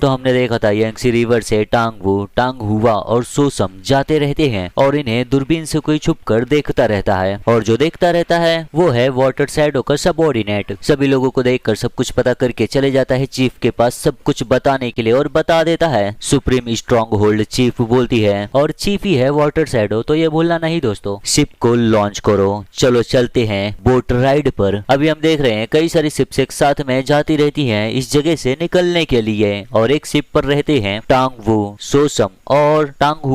तो हमने देखा था यांगसी रिवर से टांग हुआ और सोसम जाते रहते हैं और इन्हें दूरबीन से कोई छुप कर देखता रहता है, और जो देखता रहता है वो है वाटर शैडो का सबऑर्डिनेट। सभी लोगों को देखकर सब कुछ पता करके चले जाता है चीफ के पास सब कुछ बताने के लिए और बता देता है। सुप्रीम स्ट्रॉन्ग होल्ड चीफ बोलती है, और चीफ ही है वाटर शैडो, तो ये भूलना नहीं दोस्तों। शिप को लॉन्च करो, चलो चलते हैं बोट राइड पर। अभी हम देख रहे हैं कई सारी शिप्स एक साथ में जाती रहती हैं इस जगह से निकलने के लिए, और एक शिप पर रहते हैं टांग वू, सोसम और टांग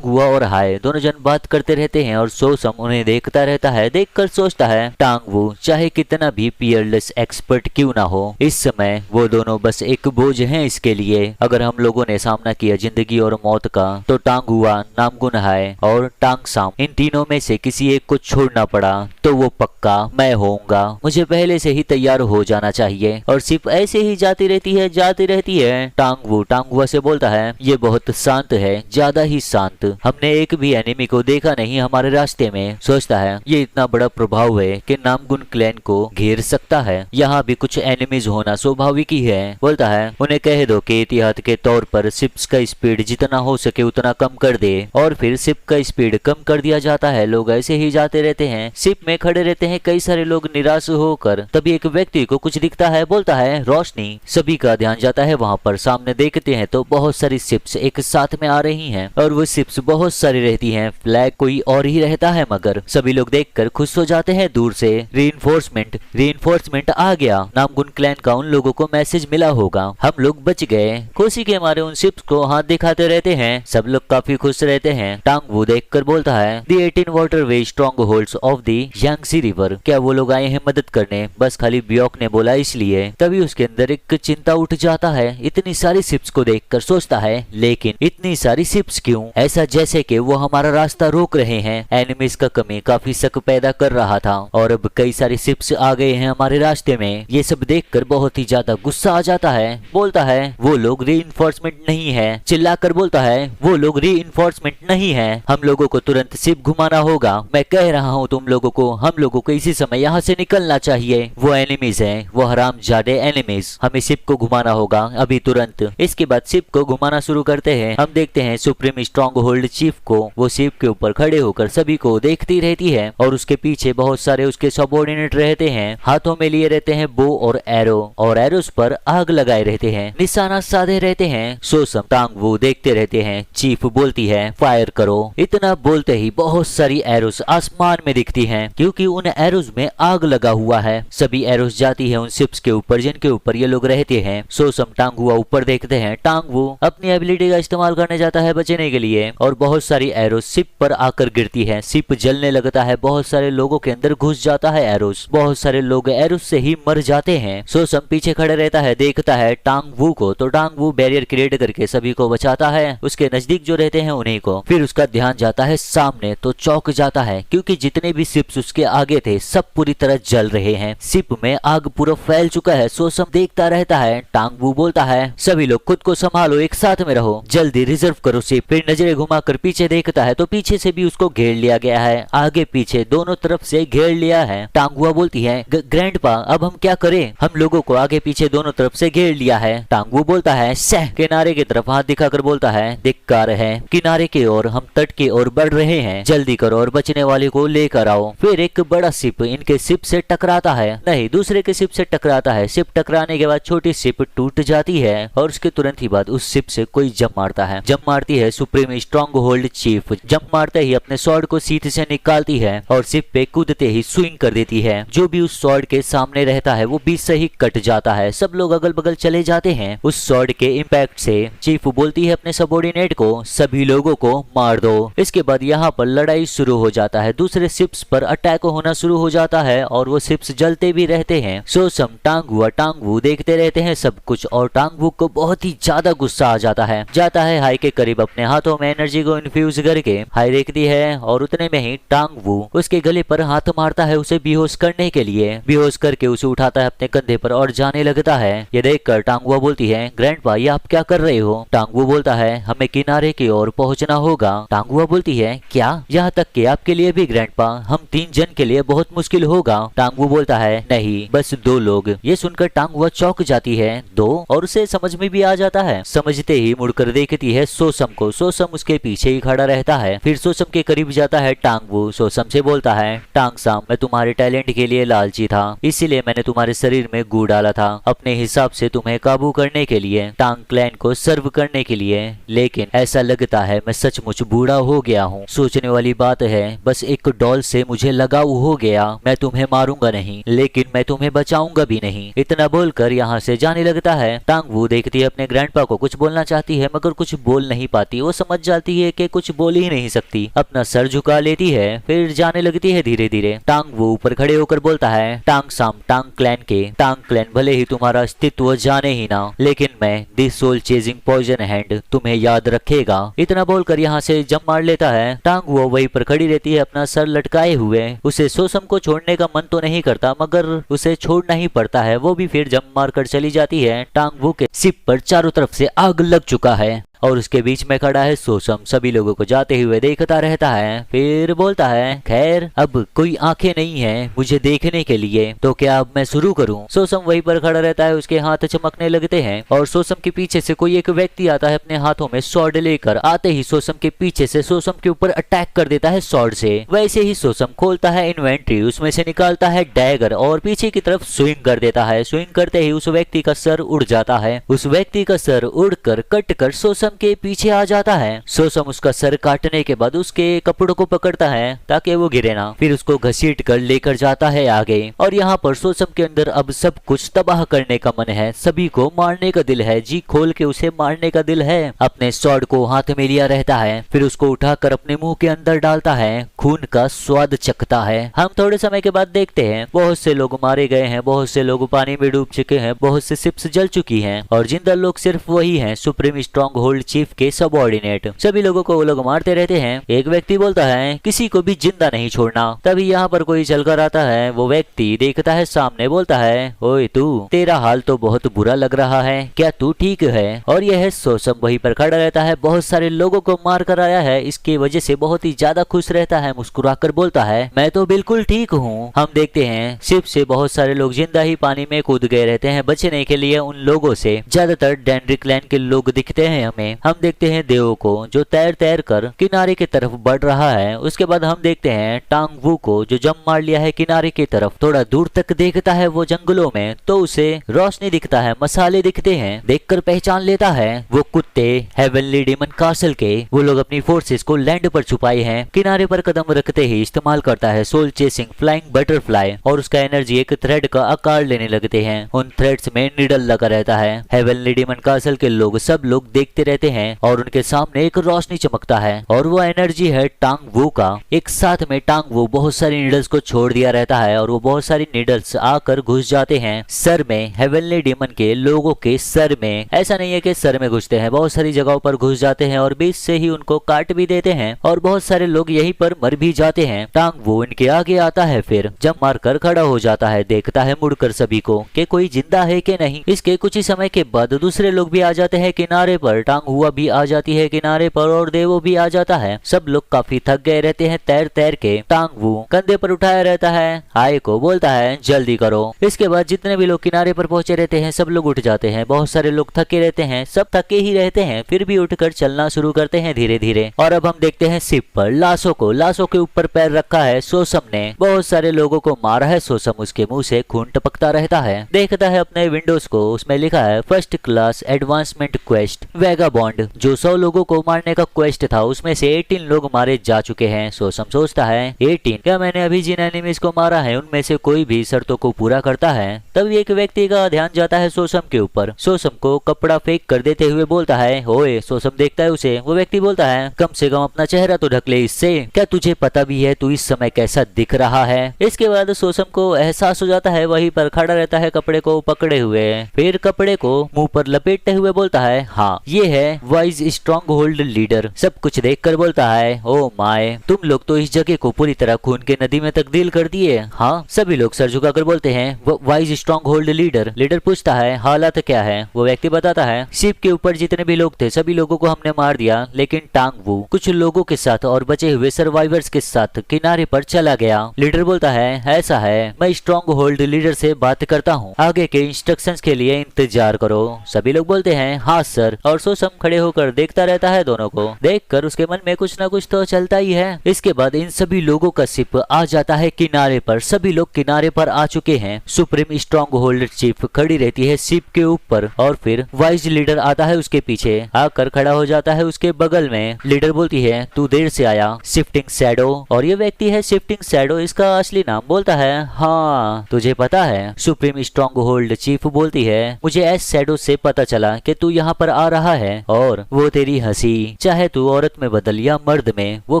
हुआ और हाय दोनों जन बात करते रहते हैं, और सोसम उन्हें देखता रहता है। देखकर सोचता है टांग वू चाहे कितना भी पियरलेस एक्सपर्ट क्यों ना हो, इस समय वो दोनों बस एक बोझ हैं इसके लिए। अगर हम लोगों ने सामना किया जिंदगी और मौत का तो टांग हुआ, नामगुन हाय और टांग साम, इन तीनों में से किसी एक को छोड़ना पड़ा तो वो पक्का मैं होऊंगा। मुझे पहले से ही तैयार हो जाना चाहिए। और सिर्फ ऐसे ही जाती रहती है। टांग हुआ से बोलता है ये बहुत शांत है, ज्यादा ही शांत। हमने एक भी एनिमी को देखा नहीं हमारे रास्ते में। सोचता है ये इतना बड़ा प्रभाव है कि नामगुन क्लैन को घेर सकता है। यहाँ भी कुछ एनिमीज होना स्वाभाविक ही है। बोलता है उन्हें कह दो कि एहतियात के तौर पर शिप्स का स्पीड जितना हो सके उतना कम कर दे, और फिर शिप का स्पीड कम कर दिया जाता है। लोग ऐसे ही जाते रहते हैं, शिप में खड़े रहते हैं कई सारे लोग निराश होकर। तभी एक व्यक्ति को कुछ दिखता है, बोलता है रोशनी। सभी का ध्यान जाता है वहां पर। सामने देखते हैं तो बहुत सारी शिप्स एक साथ में आ रही हैं, और वो शिप्स बहुत सारी रहती हैं। फ्लैग कोई और ही रहता है, मगर सभी लोग देखकर खुश हो जाते हैं। दूर से रीइंफोर्समेंट आ गया। नामगुन क्लैन का उन लोगों को मैसेज मिला होगा, हम लोग बच गए। खुशी के मारे उन शिप्स को हाथ दिखाते रहते हैं। सब लोग काफी खुश रहते हैं। टांग वू देखकर बोलता है the 18 waterway strong holds of the Yangtze river. क्या वो लोग आए हैं मदद करने? बस खाली ब्योक ने बोला इसलिए। तभी उसके अंदर एक चिंता उठ जाता है। इतनी सारी शिप्स को देखकर सोचता है लेकिन इतनी सारी शिप्स क्यों? ऐसा जैसे कि वो हमारा रास्ता रोक रहे हैं। एनिमीज का कमी काफी शक पैदा कर रहा था, और अब कई सारी शिप्स आ गए हैं हमारे रास्ते में। ये सब देखकर बहुत ही ज्यादा गुस्सा आ जाता है। बोलता है वो लोग रीइंफोर्समेंट नहीं है। चिल्लाकर बोलता है वो लोग रीइंफोर्समेंट नहीं है, हम लोगों को तुरंत शिप घुमाना होगा। मैं कह रहा हूँ तुम लोगों को, हम लोगों को इसी समय यहाँ से निकलना चाहिए। वो एनिमीज हैं, वो हरामजादे एनिमीज। हमें शिप को घुमाना होगा अभी तुरंत। इसके बाद शिप को घुमाना शुरू करते हैं। हम देखते हैं सुप्रीम स्ट्रॉन्ग होल्ड चीफ को, वो शिप के ऊपर खड़े होकर सभी को देखती रहती है, और उसके पीछे बहुत सारे उसके सबऑर्डिनेट रहते हैं। हाथों में लिए रहते हैं बो और एरो, और एरोस पर आग लगाए रहते हैं, निशाना साधे रहते हैं। सोसम टांग वो देखते रहते हैं। चीफ बोलती है फायर करो। इतना बोलते ही बहुत सारी एरोस आसमान में दिखती हैं, क्योंकि उन एरोस में आग लगा हुआ है। सभी एरोस जाती है उन शिप्स के ऊपर जिनके ऊपर ये लोग रहते हैं। सोसम टांग हुआ ऊपर देखते हैं। टांग वो अपनी एबिलिटी का इस्तेमाल करने जाता है बचने के लिए, और बहुत सारी एरोस शिप पर आकर गिरती है। शिप जलने लगता है, बहुत सारे लोगों के अंदर घुस जाता है एरोस। बहुत सारे लोग एरोस से ही मर जाते हैं। सोसम पीछे खड़े रहता है, देखता है टांग वू को, तो टांग वू बैरियर क्रिएट करके सभी को बचाता है, उसके नजदीक जो रहते हैं उन्हीं को। फिर उसका ध्यान जाता है सामने, तो चौंक जाता है क्योंकि जितने भी शिप्स उसके आगे थे सब पूरी तरह जल रहे हैं। शिप में आग पूरा फैल चुका है। सोसम देखता रहता है। टांग वू बोलता है सभी लोग खुद को संभालो, एक साथ में रहो, जल्दी रिजर्व करो शिप। फिर नजरें घुमाकर पीछे देखता है तो पीछे से भी उसको घेर लिया गया है, आगे पीछे दोनों तरफ से घेर लिया है। टांग हुआ बोलती है ग्रैंडपा अब हम क्या करें? हम लोगों को आगे पीछे दोनों तरफ से घेर लिया है। टांग वो बोलता है सह। किनारे की तरफ हाथ दिखाकर बोलता है धिक्कार है, किनारे की ओर, हम तट की ओर बढ़ रहे हैं, जल्दी करो और बचने वाले को लेकर आओ। फिर एक बड़ा शिप इनके शिप से टकराता है, नहीं दूसरे के शिप से टकराता है। शिप टकराने के बाद छोटी शिप टूट जाती है, और उसके तुरंत ही बाद उस शिप से कोई जंप मारता है। जंप मारती है supreme strong hold chief. Jump मारते ही अपने स्वॉर्ड को सीट से निकालती है, और शिप पे कूदते ही स्विंग कर देती है। जो भी उस स्वॉर्ड के सामने रहता है वो बीच से ही कट जाता है। सब लोग अगल बगल चले जाते हैं उस स्वॉर्ड के इम्पैक्ट से। चीफ बोलती है अपने सबऑर्डिनेट को सभी लोगों को मार दो। इसके बाद यहाँ पर लड़ाई शुरू हो जाता है। दूसरे शिप्स पर अटैक होना शुरू हो जाता है, और वो शिप्स जलते भी रहते हैं। सोसम टांग वू देखते रहते हैं सब कुछ, और टांग वू को बहुत ही ज्यादा गुस्सा आ जाता है हाई के करीब अपने हाथों में एनर्जी को इन्फ्यूज करके हाई देखती है, और उतने में ही टांग वू उसके गले पर हाथ मारता है उसे बेहोश करने के लिए। बेहोश करके उसे उठाता है अपने कंधे पर और जाने लगता है। ये देखकर टांग वू बोलती है ग्रैंडपा ये आप क्या कर रहे हो? टांग वू बोलता है हमें किनारे की ओर पहुंचना होगा। टांग वू बोलती है क्या? यहाँ तक कि आपके लिए भी ग्रैंडपा, हम 3 जन के लिए बहुत मुश्किल होगा। टांग वू बोलता है नहीं बस 2 लोग। ये सुनकर टांग वू चौंक जाती है 2, और उसे समझ में भी आ जाता है। समझते ही मुड़कर देखती है सोसम को। सोसम उसके पीछे ही खड़ा रहता है। फिर सोसम के करीब जाता है टांग वू। सोसम से बोलता है, टांग साम, मैं तुम्हारे टैलेंट के लिए लालची था, इसीलिए मैंने तुम्हारे शरीर में गू डाला था अपने हिसाब से तुम्हें काबू करने के लिए, टांग क्लैन को सर्व करने के लिए। लेकिन ऐसा लगता है मैं सचमुच बूढ़ा हो गया हूँ। सोचने वाली बात है, बस एक डॉल से मुझे लगाव हो गया। मैं तुम्हें मारूंगा नहीं, लेकिन मैं तुम्हें बचाऊंगा भी नहीं। इतना बोलकर यहाँ से जाने लगता है। टांग वू देखती है अपने ग्रैंडपा को, कुछ बोलना चाहती है मगर कुछ बोल नहीं पाती। वो समझ जाती है कि कुछ बोल ही नहीं सकती। अपना सर झुका लेती है, फिर जाने लगती है धीरे धीरे। टांग वू ऊपर खड़े होकर बोलता है, टांग साम, टांग क्लैन के टांग क्लैन भले ही तुम्हारा अस्तित्व जाने ही ना, लेकिन मैं this soul chasing poison hand तुम्हें याद रखेगा। इतना बोलकर यहाँ से जंप मार लेता है। टांग वो वहीं पर खड़ी रहती है अपना सर लटकाए हुए। उसे सोसम को छोड़ने का मन तो नहीं करता मगर उसे छोड़ना ही पड़ता है। वो भी फिर जंप मार कर चली जाती है। टांग वो के शिप पर चारों तरफ से आग लग चुका है और उसके बीच में खड़ा है सोसम। सभी लोगों को जाते हुए देखता रहता है। फिर बोलता है, खैर अब कोई आंखें नहीं है मुझे देखने के लिए, तो क्या अब मैं शुरू करूं? सोसम वहीं पर खड़ा रहता है। उसके हाथ चमकने लगते हैं और सोसम के पीछे से कोई एक व्यक्ति आता है अपने हाथों में स्वॉर्ड लेकर। आते ही सोसम के पीछे से सोसम के ऊपर अटैक कर देता है स्वॉर्ड से। वैसे ही सोसम खोलता है इन्वेंट्री, उसमें से निकालता है डैगर और पीछे की तरफ स्विंग कर देता है। स्विंग करते ही उस व्यक्ति का सर उड़ जाता है। उस व्यक्ति का सर उड़कर कट कर सोसम के पीछे आ जाता है। सोसम उसका सर काटने के बाद उसके कपड़ों को पकड़ता है ताकि वो गिरे ना। फिर उसको घसीट कर लेकर जाता है आगे। और यहाँ पर सोसम के अंदर अब सब कुछ तबाह करने का मन है, सभी को मारने का दिल है, जी खोल के उसे मारने का दिल है। अपने स्वॉर्ड को हाथ में लिया रहता है, फिर उसको उठाकर अपने मुंह के अंदर डालता है, खून का स्वाद चखता है। हम थोड़े समय के बाद देखते हैं बहुत से लोग मारे गए हैं, बहुत से लोग पानी में डूब चुके हैं, बहुत से शिप्स जल चुकी हैं और जिंदा लोग सिर्फ वही हैं, सुप्रीम स्ट्रॉन्ग होल्ड चीफ के सबऑर्डिनेट। सभी लोगों को वो लोग मारते रहते हैं। एक व्यक्ति बोलता है, किसी को भी जिंदा नहीं छोड़ना। तभी यहाँ पर कोई चलकर आता है। वो व्यक्ति देखता है सामने, बोलता है, ओए तू, तेरा हाल तो बहुत बुरा लग रहा है, क्या तू ठीक है? और यह सोसम वहीं पर खड़ा रहता है। बहुत सारे लोगों को मार कर आया है, इसकी वजह से बहुत ही ज्यादा खुश रहता है। मुस्कुराकर बोलता है, मैं तो बिल्कुल ठीक हूँ। हम देखते हैं शिप से बहुत सारे लोग जिंदा ही पानी में कूद गए रहते हैं बचने के लिए उन लोगों से। ज्यादातर डेंड्रिक लैंड के लोग दिखते हैं हमें। हम देखते हैं देव को जो तैर तैर कर किनारे की तरफ बढ़ रहा है। उसके बाद हम देखते हैं टांग वू को जो जंप मार लिया है किनारे की तरफ। थोड़ा दूर तक देखता है वो जंगलों में तो उसे रोशनी दिखता है, मसाले दिखते हैं। देखकर पहचान लेता है वो कुत्ते हेवनली डीमन कासल के। वो लोग अपनी फोर्सेस को लैंड पर छुपाए हैं। किनारे पर कदम रखते ही इस्तेमाल करता है सोल चेसिंग फ्लाइंग बटरफ्लाई और उसका एनर्जी एक थ्रेड का आकार लेने लगते हैं। उन थ्रेड्स में निडल लगा रहता है। हेवनली डीमन कासल के लोग सब लोग देखते रहते हैं और उनके सामने एक रोशनी चमकता है और वो एनर्जी है टांग वू का। एक साथ में टांग वू बहुत सारी नीडल्स को छोड़ दिया रहता है और वो बहुत सारी नीडल्स आकर घुस जाते हैं सर में, हेवनली डीमन के लोगों के सर में। ऐसा नहीं है कि सर में घुसते हैं, बहुत सारी जगहों पर घुस जाते हैं और बीच से ही उनको काट भी देते हैं और बहुत सारे लोग यहीं पर मर भी जाते हैं। टांग वू इनके आगे आता है, फिर जंप मारकर खड़ा हो जाता है। देखता है मुड़कर सभी को कि कोई जिंदा है कि नहीं। इसके कुछ ही समय के बाद दूसरे लोग भी आ जाते हैं किनारे पर। टांग हुआ भी आ जाती है किनारे पर और देवो भी आ जाता है। सब लोग काफी थक गए रहते हैं तैर तैर के। टांग वू कंधे पर उठाया रहता है, आय को बोलता है जल्दी करो। इसके बाद जितने भी लोग किनारे पर पहुंचे रहते हैं सब लोग उठ जाते हैं। बहुत सारे लोग थके रहते हैं, सब थके ही रहते हैं, फिर भी उठकर चलना शुरू करते हैं धीरे धीरे। और अब हम देखते हैं शिप पर लाशों को। लाशों के ऊपर पैर रखा है सोसम ने। बहुत सारे लोगों को मारा है सोसम, उसके मुंह से खून टपकता रहता है। देखता है अपने विंडोज को, उसमें लिखा है first class advancement quest vagabond. जो 100 लोगों को मारने का क्वेस्ट था उसमें से 18 लोग मारे जा चुके हैं। सोसम सोचता है 18, क्या मैंने अभी जिन एनिमीज को मारा है उनमें से कोई भी शर्तों को पूरा करता है? तभी एक व्यक्ति का ध्यान जाता है सोसम के ऊपर। सोसम को कपड़ा फेंक कर देते हुए बोलता है, ओए। सोसम देखता है उसे। वो व्यक्ति बोलता है, कम से कम अपना चेहरा तो ढक ले इससे, क्या तुझे पता भी है तू इस समय कैसा दिख रहा है? इसके बाद सोसम को एहसास हो जाता है, वहीं पर खड़ा रहता है कपड़े को पकड़े हुए। फिर कपड़े को मुंह पर लपेटते हुए बोलता है, हाँ ये है है वाइज स्ट्रॉन्ग होल्ड लीडर सब कुछ देखकर बोलता है, ओ माय, तुम लोग तो इस जगह को पूरी तरह खून के नदी में तब्दील कर दिए। हाँ, सभी लोग सर झुकाकर बोलते हैं wise strong hold leader. Leader पूछता है हालात क्या है। वो व्यक्ति बताता है शिप के ऊपर जितने भी लोग थे सभी लोगों को हमने मार दिया, लेकिन टांग वू कुछ लोगों के साथ और बचे हुए सर्वाइवर्स के साथ किनारे पर चला गया। लीडर बोलता है ऐसा है, मैं स्ट्रॉन्ग होल्ड लीडर से बात करता हूँ, आगे के इंस्ट्रक्शंस के लिए इंतजार करो। सभी लोग बोलते हैं हाँ सर, और सोसम खड़े होकर देखता रहता है दोनों को। देखकर उसके मन में कुछ ना कुछ तो चलता ही है। इसके बाद इन सभी लोगों का शिप आ जाता है किनारे पर। सभी लोग किनारे पर आ चुके हैं। सुप्रीम स्ट्रॉन्ग होल्ड चीफ खड़ी रहती है शिप के ऊपर और फिर वाइज लीडर आता है उसके पीछे, आकर खड़ा हो जाता है उसके बगल में। लीडर बोलती है तू देर से आया शिफ्टिंग शैडो, और ये व्यक्ति है शिफ्टिंग शैडो, इसका असली नाम। बोलता है हाँ तुझे पता है। सुप्रीम स्ट्रॉन्ग होल्ड चीफ बोलती है मुझे एस शैडो से पता चला कि तू यहाँ पर आ रहा है, और वो तेरी हंसी चाहे तू औरत में बदल या मर्द में, वो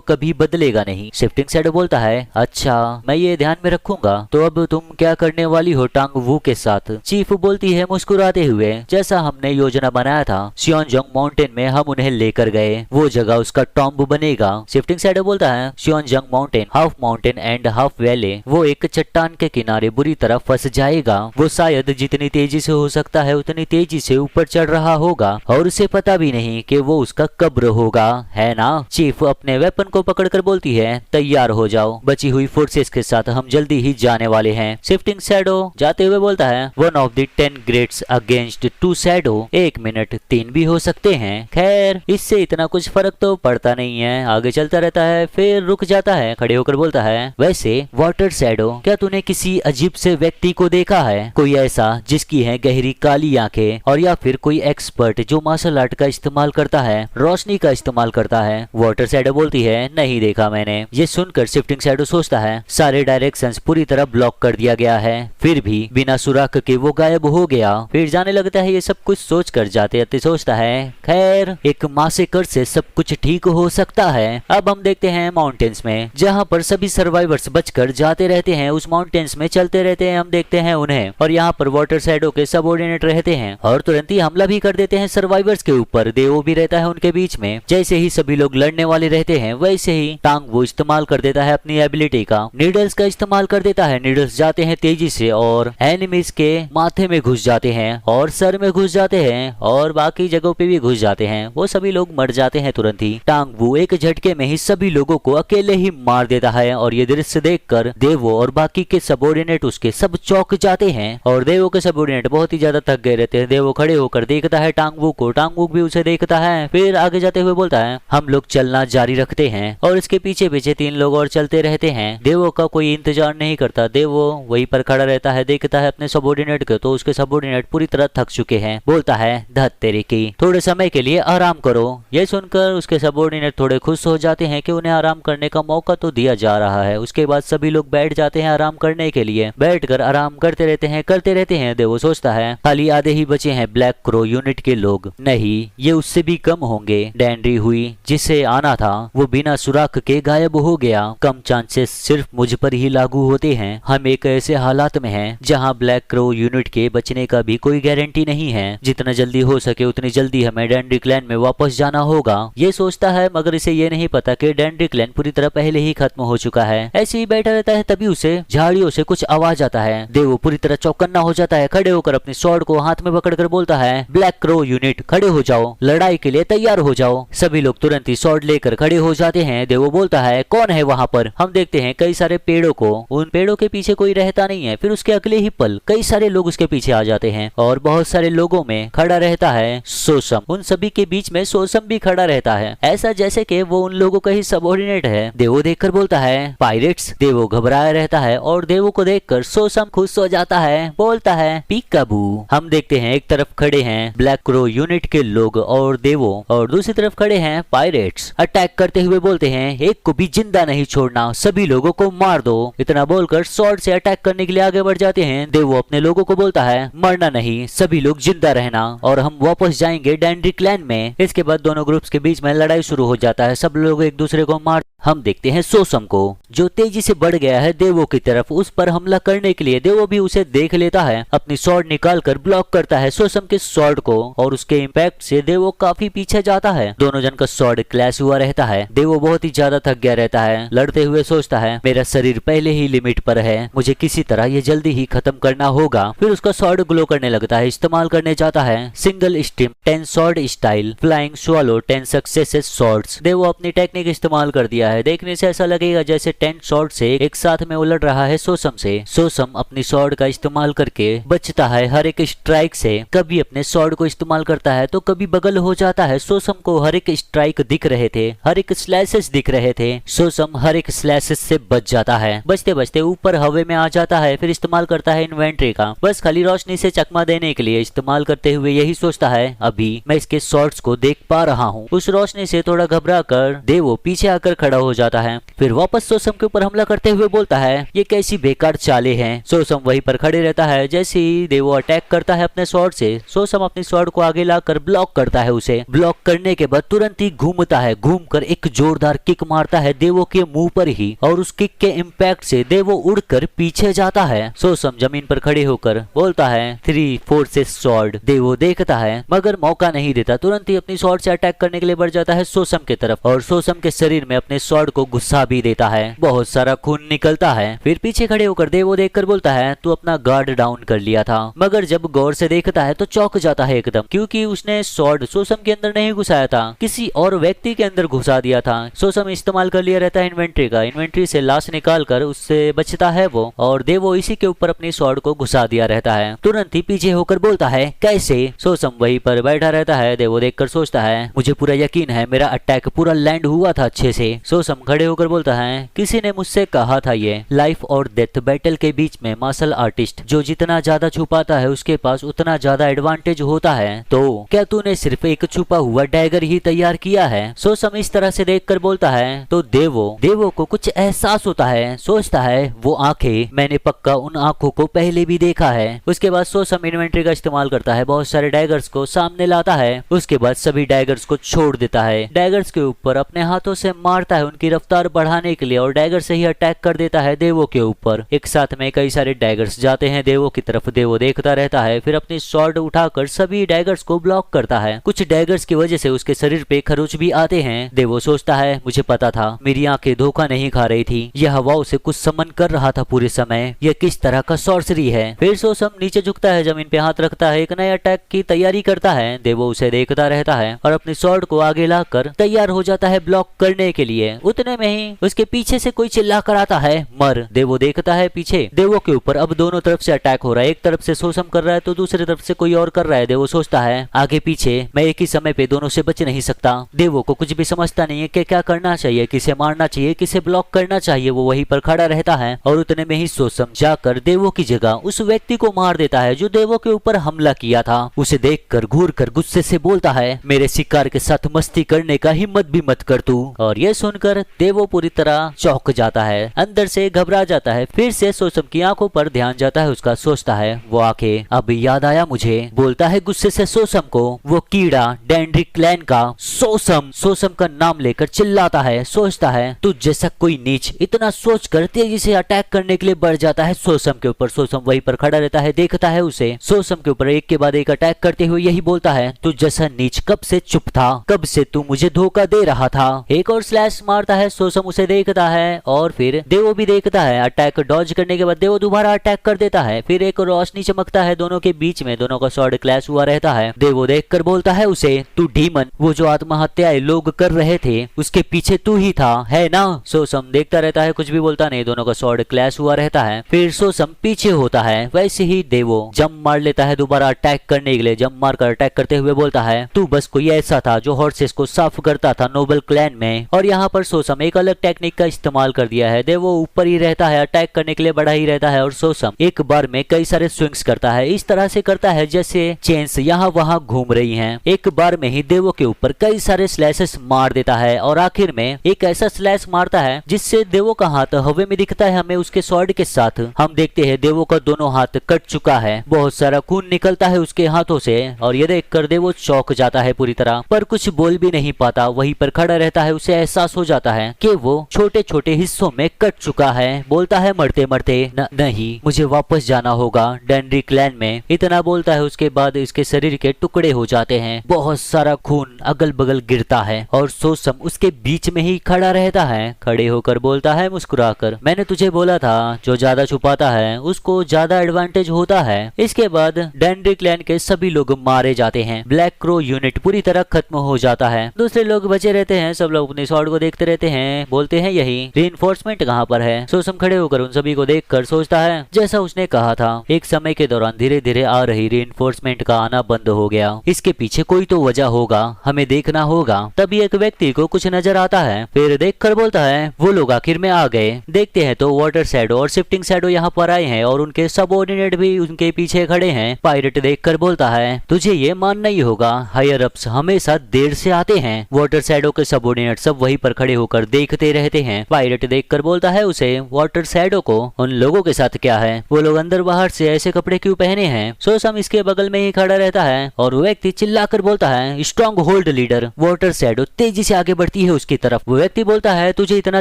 कभी बदलेगा नहीं। शिफ्टिंग शैडो बोलता है अच्छा, मैं ये ध्यान में रखूंगा। तो अब तुम क्या करने वाली हो टांग वू के साथ? चीफ बोलती है मुस्कुराते हुए, जैसा हमने योजना बनाया था सियोनजोंग माउंटेन में हम उन्हें लेकर गए, वो जगह उसका टॉम्ब बनेगा। शिफ्टिंग शैडो बोलता है सियोनजोंग mountain half mountain and half valley, वो एक चट्टान के किनारे बुरी तरह फंस जाएगा। वो शायद जितनी तेजी से हो सकता है उतनी तेजी से ऊपर चढ़ रहा होगा, और उसे पता भी नहीं कि वो उसका कब्र होगा, है ना? चीफ अपने वेपन को पकड़कर बोलती है तैयार हो जाओ, बची हुई फोर्सेस के साथ हम जल्दी ही जाने वाले हैं। शिफ्टिंग शैडो जाते हुए बोलता है 1 of the 10 grades against 2 shadow, 1 minute 3 भी हो सकते हैं। खैर इससे इतना कुछ फर्क तो पड़ता नहीं है। आगे चलता रहता है, फिर रुक जाता है, खड़े होकर बोलता है वैसे वाटर शैडो, क्या तूने किसी अजीब से व्यक्ति को देखा है? कोई ऐसा जिसकी है गहरी काली आंखें, और या फिर कोई एक्सपर्ट जो मार्शल आर्ट का इस्तेमाल करता है, रोशनी का इस्तेमाल करता है? वाटर शैडो बोलती है नहीं देखा मैंने। ये सुनकर शिफ्टिंग शैडो सोचता है सारे डायरेक्शंस पूरी तरह ब्लॉक कर दिया गया है, फिर भी बिना सुराख के वो गायब हो गया। फिर जाने लगता है। ये सब कुछ सोच कर जाते जाते सोचता है खैर एक मासेकर से सब कुछ ठीक हो सकता है। अब हम देखते हैं माउंटेन्स में, जहाँ पर सभी सर्वाइवर्स बचकर जाते रहते हैं। उस माउंटेन्स में चलते रहते हैं, हम देखते हैं उन्हें, और यहाँ पर वाटर शैडो के सबऑर्डिनेट रहते हैं और तुरंत ही हमला भी कर देते हैं सर्वाइवर्स के ऊपर। देवो भी रहता है उनके बीच में। जैसे ही सभी लोग लड़ने वाले रहते हैं वैसे ही टांग वो इस्तेमाल कर देता है अपनी एबिलिटी का, नीडल्स का इस्तेमाल कर देता है। नीडल्स जाते हैं तेजी से और एनिमीज के माथे में घुस जाते हैं और सर में घुस जाते हैं और बाकी जगहों पे भी घुस जाते हैं। वो सभी लोग मर जाते हैं तुरंत ही। टांग वो एक झटके में ही सभी लोगों को अकेले ही मार देता है, और ये दृश्य देखकर देवो और बाकी के सबऑर्डिनेट उसके सब चौंक जाते हैं, और देवो के सबऑर्डिनेट बहुत ही ज्यादा थक गए रहते हैं। देवो खड़े होकर देखता है टांग वो को, टांग वो भी उसे देखता है। फिर आगे जाते हुए बोलता है हम लोग चलना जारी रखते हैं, और इसके पीछे पीछे 3 लोग और चलते रहते हैं। देवो का कोई इंतजार नहीं करता। देवो वहीं पर खड़ा रहता है, देखता है अपने सबऑर्डिनेट को, तो उसके सबऑर्डिनेट पूरी तरह थक चुके हैं। बोलता है धत तेरे की, थोड़े समय के लिए आराम करो। ये सुनकर उसके सबऑर्डिनेट थोड़े खुश हो जाते हैं कि उन्हें आराम करने का मौका तो दिया जा रहा है। उसके बाद सभी लोग बैठ जाते हैं आराम करने के लिए। बैठकर आराम करते रहते हैं। देवो सोचता है खाली आधे ही बचे हैं ब्लैक क्रो यूनिट के लोग, नहीं ये उससे भी कम होंगे। डैंड्री हुई जिसे आना था वो बिना सुराख के गायब हो गया। कम चांसेस सिर्फ मुझ पर ही लागू होते हैं। हम एक ऐसे हालात में हैं जहां ब्लैक क्रो यूनिट के बचने का भी कोई गारंटी नहीं है। जितना जल्दी हो सके उतनी जल्दी हमें डैंड्री क्लैन में वापस जाना होगा। ये सोचता है, मगर इसे ये नहीं पता कि डैंड्री क्लैन पूरी तरह पहले ही खत्म हो चुका है। ऐसे ही बैठा रहता है, तभी उसे झाड़ियों से कुछ आवाज आता है। देवो पूरी तरह चौकन्ना हो जाता है, खड़े होकर अपनी स्वॉर्ड को हाथ में पकड़कर बोलता है ब्लैक क्रो यूनिट खड़े हो जाओ, लड़ाई के लिए तैयार हो जाओ। सभी लोग तुरंत ही स्वॉर्ड लेकर खड़े हो जाते हैं। देवो बोलता है कौन है वहां पर? हम देखते हैं कई सारे पेड़ों को, उन पेड़ों के पीछे कोई रहता नहीं है। फिर उसके अगले ही पल कई सारे लोग उसके पीछे आ जाते हैं, और बहुत सारे लोगों में खड़ा रहता है सोसम। उन सभी के बीच में सोसम भी खड़ा रहता है, ऐसा जैसे कि वो उन लोगों का ही सबऑर्डिनेट है। देवो देखकर बोलता है पायरेट्स। देवो घबराया रहता है, और देवो को देखकर सोसम खुश हो जाता है, बोलता है पीकाबू। हम देखते हैं एक तरफ खड़े हैं ब्लैक क्रो यूनिट के लोग और देवो, और दूसरी तरफ खड़े हैं पायरेट्स। अटैक करते हुए बोलते हैं एक को भी जिंदा नहीं छोड़ना, सभी लोगों को मार दो। इतना बोलकर स्वॉर्ड से अटैक करने के लिए आगे बढ़ जाते हैं। देवो अपने लोगों को बोलता है मरना नहीं, सभी लोग जिंदा रहना, और हम वापस जाएंगे डैंड्री क्लैन में। इसके बाद दोनों ग्रुप्स के बीच में लड़ाई शुरू हो जाता है। सब लोग एक दूसरे को मार हम देखते हैं सोसम को, जो तेजी से बढ़ गया है देवो की तरफ उस पर हमला करने के लिए। देवो भी उसे देख लेता है, अपनी स्वॉर्ड निकालकर ब्लॉक करता है सोसम के स्वॉर्ड को और उसके इम्पैक्ट से देवो काफी पीछे जाता है। दोनों जन का स्वॉर्ड क्लैश हुआ रहता है। देवो बहुत ही ज्यादा थक गया रहता है, लड़ते हुए सोचता है मेरा शरीर पहले ही लिमिट पर है, मुझे किसी तरह ये जल्दी ही खत्म करना होगा। फिर उसका स्वॉर्ड ग्लो करने लगता है, इस्तेमाल करने जाता है single stream 10 sword style flying swallow 10 successive swords. देवो अपनी टेक्निक इस्तेमाल कर दिया है। देखने से ऐसा लगेगा जैसे 10 स्वॉर्ड से एक साथ में उलट रहा है सोसम से। सोसम अपनी स्वॉर्ड का इस्तेमाल करके बचता है हर एक स्ट्राइक से। कभी अपने स्वॉर्ड को इस्तेमाल करता है तो कभी बगल हो जाता है। सोसम को हर एक स्ट्राइक दिख रहे थे, हर एक स्लैशेस दिख रहे थे। सोसम हर एक स्लैशेस से बच जाता है, बचते बचते ऊपर हवे में आ जाता है। फिर इस्तेमाल करता है इन्वेंट्री का, बस खाली रोशनी से चकमा देने के लिए इस्तेमाल करते हुए यही सोचता है अभी मैं इसके शॉट्स को देख पा रहा हूँ। उस रोशनी से थोड़ा घबरा कर देवो पीछे आकर खड़ा हो जाता है। फिर वापस सोसम के ऊपर हमला करते हुए बोलता है ये कैसी बेकार चालें हैं। सोसम वहीं पर खड़े रहता है। जैसे ही देवो अटैक करता है अपने स्वॉर्ड से, सोसम अपनी स्वॉर्ड को आगे लाकर ब्लॉक करता है उसे। ब्लॉक करने के बाद तुरंत ही घूमता है, घूमकर एक जोरदार किक मारता है देवो के मुंह पर ही और उस किक के इम्पैक्ट से देवो उड़कर पीछे जाता है। सोसम जमीन पर खड़े होकर बोलता है 3 फोर्सेस स्वॉर्ड। देवो देखता है मगर मौका नहीं देता, तुरंत ही अपनी स्वॉर्ड से अटैक करने के लिए बढ़ जाता है सोसम की तरफ और सोसम के शरीर में अपने स्वॉर्ड को घुसा भी देता है। बहुत सारा खून निकलता है। फिर पीछे खड़े होकर देवो देखकर बोलता है तू अपना गार्ड डाउन कर लिया था। मगर जब गौर से देखता है तो चौंक जाता है एकदम, क्योंकि उसने स्वॉर्ड सोसम के अंदर नहीं घुसाया था, किसी और व्यक्ति के अंदर घुसा दिया था। सोसम इस्तेमाल कर लिया रहता है इन्वेंट्री का, इन्वेंट्री से लाश निकालकर उससे बचता है वो और देवो इसी के ऊपर अपनी स्वॉर्ड को घुसा दिया रहता है। तुरंत ही पीछे होकर बोलता है कैसे। सोसम वहीं पर बैठा रहता है। देवो देखकर सोचता है मुझे पूरा यकीन है मेरा अटैक पूरा लैंड हुआ था अच्छे से। सोसम खड़े होकर बोलता है किसी ने मुझसे कहा था ये लाइफ और डेथ बैटल के बीच में मार्शल आर्टिस्ट जो जितना ज्यादा छुपाता है उसके पास उतना ज्यादा एडवांटेज होता है। तो क्या तूने सिर्फ एक छुपा हुआ डैगर ही तैयार किया है। सोसम इस तरह से देखकर बोलता है तो देवो को कुछ एहसास होता है। सोचता है वो आंखें, मैंने पक्का उन आंखों को पहले भी देखा है। उसके बाद सोसम इन्वेंट्री का इस्तेमाल करता है, बहुत सारे डैगर्स को सामने लाता है। उसके बाद सभी डैगर्स को छोड़ देता है, डैगर्स के ऊपर अपने हाथों से मारता है उनकी रफ्तार बढ़ाने के लिए और डैगर से ही अटैक कर देता है देवो के ऊपर। एक साथ में कई सारे डैगर्स जाते हैं देवो की तरफ। देवो देखता रहता है, फिर अपनी स्वॉर्ड उठाकर सभी डैगर्स को ब्लॉक करता है। कुछ डैगर्स की वजह से उसके शरीर पे खरोच भी आते हैं। देवो सोचता है मुझे पता था, मेरी आंखें धोखा नहीं खा रही थी, यह हवाओं से कुछ समन कर रहा था पूरे समय, यह किस तरह का सॉर्सरी है। फिर सोसम नीचे झुकता है, जमीन पे हाथ रखता है, एक नए अटैक की तैयारी करता है। देवो उसे देखता रहता है और अपनी स्वॉर्ड को आगे लाकर तैयार हो जाता है ब्लॉक करने के लिए। उतने में ही उसके पीछे से कोई चिल्ला कर आता है मर। देवो देखता है पीछे, देवो के ऊपर अब दोनों तरफ से अटैक हो रहा है। एक तरफ से सोसम कर रहा है तो दूसरी तरफ से कोई और कर रहा है। देवो सोचता है आगे पीछे मैं एक ही समय पे दोनों से बच नहीं सकता। देवो को कुछ भी समझता नहीं है कि क्या करना चाहिए, किसे मारना चाहिए, किसे ब्लॉक करना चाहिए। वो वहीं पर खड़ा रहता है और उतने में ही सोसम जाकर देवो की जगह उस व्यक्ति को मार देता है जो देवो के ऊपर हमला किया था। उसे देखकर घूर कर गुस्से से बोलता है मेरे शिकार के साथ मस्ती करने का हिम्मत भी मत कर तू। और ये सुनकर देवो पूरी तरह चौंक जाता है, अंदर से घबरा जाता है। फिर से सोसम की आंखों पर ध्यान जाता है उसका। सोचता है वो आंखें, अब याद आया मुझे। बोलता है गुस्से से सोसम को, वो कीड़ा डेंड्रिक क्लैन का सोसम का नाम लेकर चिल्लाता है। सोचता है तू जैसा कोई नीच, इतना सोचकर तेजी से अटैक करने के लिए बढ़ जाता है सोसम के ऊपर। सोसम वहीं पर खड़ा रहता है, देखता है उसे। सोसम के ऊपर एक के बाद एक अटैक करते हुए यही बोलता है तू जैसा नीच कब से चुप था, कब से तू मुझे धोखा दे रहा था। एक और स्लैश मारता है, सोसम उसे देखता है और फिर देवो भी देखता है। अटैक डॉज करने के बाद देवो दोबारा अटैक कर देता है। फिर एक रोशनी चमकता है दोनों के बीच में, दोनों का स्वॉर्ड क्लैश हुआ रहता है। देवो देखकर बोलता है उसे तू डीमन, वो जो आत्महत्याएं लोग कर रहे थे उसके पीछे तू ही था, है ना। सोसम देखता रहता है, कुछ भी बोलता नहीं। दोनों का स्वॉर्ड क्लैश हुआ रहता है। फिर सोसम पीछे होता है, वैसे ही देवो जंप मार लेता है दोबारा अटैक करने के लिए। जंप मारकर अटैक करते हुए बोलता है तू बस कोई ऐसा था जो हॉर्सेस को साफ करता था नोबल क्लैन में। और यहाँ पर सोसम एक अलग टेक्निक का इस्तेमाल कर दिया है। देवो ऊपर ही रहता है, अटैक करने के लिए बढ़ा ही रहता है और सोसम एक बार में कई सारे स्विंग्स करता है। इस तरह से करता है जैसे चेन्स यहाँ वहाँ घूम रही हैं। एक बार में ही देवो के ऊपर कई सारे स्लैशेस मार देता है और आखिर में एक ऐसा स्लैश मारता है जिससे देवो का हाथ हवे में दिखता है हमें उसके स्वॉर्ड के साथ। हम देखते हैं देवो का दोनों हाथ कट चुका है, बहुत सारा खून निकलता है उसके हाथों से और ये देखकर देवो चौंक जाता है पूरी तरह, पर कुछ बोल भी नहीं पाता, वहीं पर खड़ा रहता है। उसे एहसास हो जाता जाता है कि वो छोटे छोटे हिस्सों में कट चुका है। बोलता है मरते मरते नहीं, मुझे वापस जाना होगा डेनरी क्लैन में। इतना बोलता है, उसके बाद इसके शरीर के टुकड़े हो जाते हैं, बहुत सारा खून अगल बगल गिरता है और सोसम उसके बीच में ही खड़ा रहता है। खड़े होकर बोलता है मुस्कुराकर, मैंने तुझे बोला था जो ज्यादा छुपाता है उसको ज्यादा एडवांटेज होता है। इसके बाद डेनरी क्लैन के सभी लोग मारे जाते हैं। ब्लैक क्रो यूनिट पूरी तरह खत्म हो जाता है। दूसरे लोग बचे रहते हैं। सब लोग अपने स्वॉर्ड को देखते रहते हैं, बोलते हैं यही रीइंफोर्समेंट कहाँ पर है। सोसम खड़े होकर उन सभी को देखकर सोचता है जैसा उसने कहा था, एक समय के दौरान धीरे धीरे आ रही रीइंफोर्समेंट का आना बंद हो गया। इसके पीछे कोई तो वजह होगा, हमें देखना होगा। तभी एक व्यक्ति को कुछ नजर आता है, फिर देखकर बोलता है वो लोग आखिर में आ गए। देखते हैं तो वाटर शैडो और शिफ्टिंग शैडो यहाँ पर आए हैं और उनके सबऑर्डिनेट भी उनके पीछे खड़े हैं। पायरेट देखकर बोलता है तुझे ये मानना ही होगा, हायर अप्स हमेशा देर से आते हैं। वाटर शैडो के सबऑर्डिनेट सब वहीं पर खड़े होकर देखते रहते हैं। पायरेट देखकर बोलता है उसे, वाटर शैडो को उन लोगों के साथ क्या है, वो लोग अंदर बाहर से ऐसे कपड़े क्यों पहने हैं। सोसम इसके बगल में ही खड़ा रहता है और वो व्यक्ति चिल्लाकर बोलता है strong hold leader. Water shadow तेजी से आगे बढ़ती है उसकी तरफ। वो व्यक्ति बोलता है तुझे इतना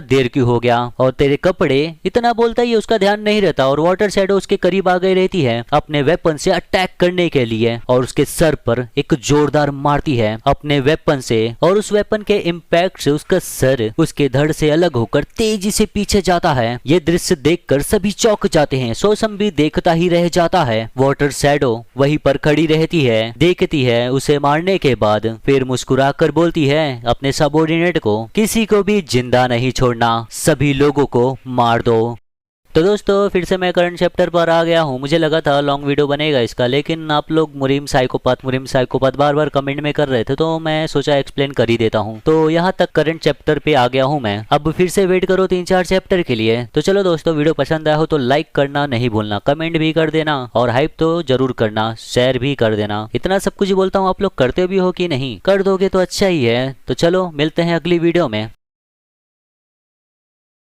देर क्यों हो गया और तेरे कपड़े। इतना बोलता ही उसका ध्यान नहीं रहता और वाटर शैडो उसके करीब आ गई रहती है अपने वेपन से अटैक करने के लिए और उसके सर पर एक जोरदार मारती है अपने वेपन से और उस वेपन के इम्पैक्ट से उसका सर उसके धड़ से अलग होकर तेजी से पीछे जाता है। ये दृश्य देखकर सभी चौंक जाते हैं। सोसम भी देखता ही रह जाता है। वाटर शैडो वहीं पर खड़ी रहती है, देखती है उसे मारने के बाद, फिर मुस्कुराकर बोलती है अपने सबऑर्डिनेट को किसी को भी जिंदा नहीं छोड़ना, सभी लोगों को मार दो। तो दोस्तों फिर से मैं करंट चैप्टर पर आ गया हूँ। मुझे लगा था लॉन्ग वीडियो बनेगा इसका, लेकिन आप लोग मुरीम साइकोपाथ बार बार कमेंट में कर रहे थे तो मैं सोचा एक्सप्लेन कर ही देता हूँ। तो यहाँ तक करंट चैप्टर पे आ गया हूँ मैं। अब फिर से वेट करो 3-4 चैप्टर के लिए। तो चलो दोस्तों, वीडियो पसंद आया हो तो लाइक करना नहीं भूलना, कमेंट भी कर देना और हाइप तो जरूर करना, शेयर भी कर देना। इतना सब कुछ बोलता हूँ, आप लोग करते भी हो कि नहीं? कर दोगे तो अच्छा ही है। तो चलो मिलते हैं अगली वीडियो में।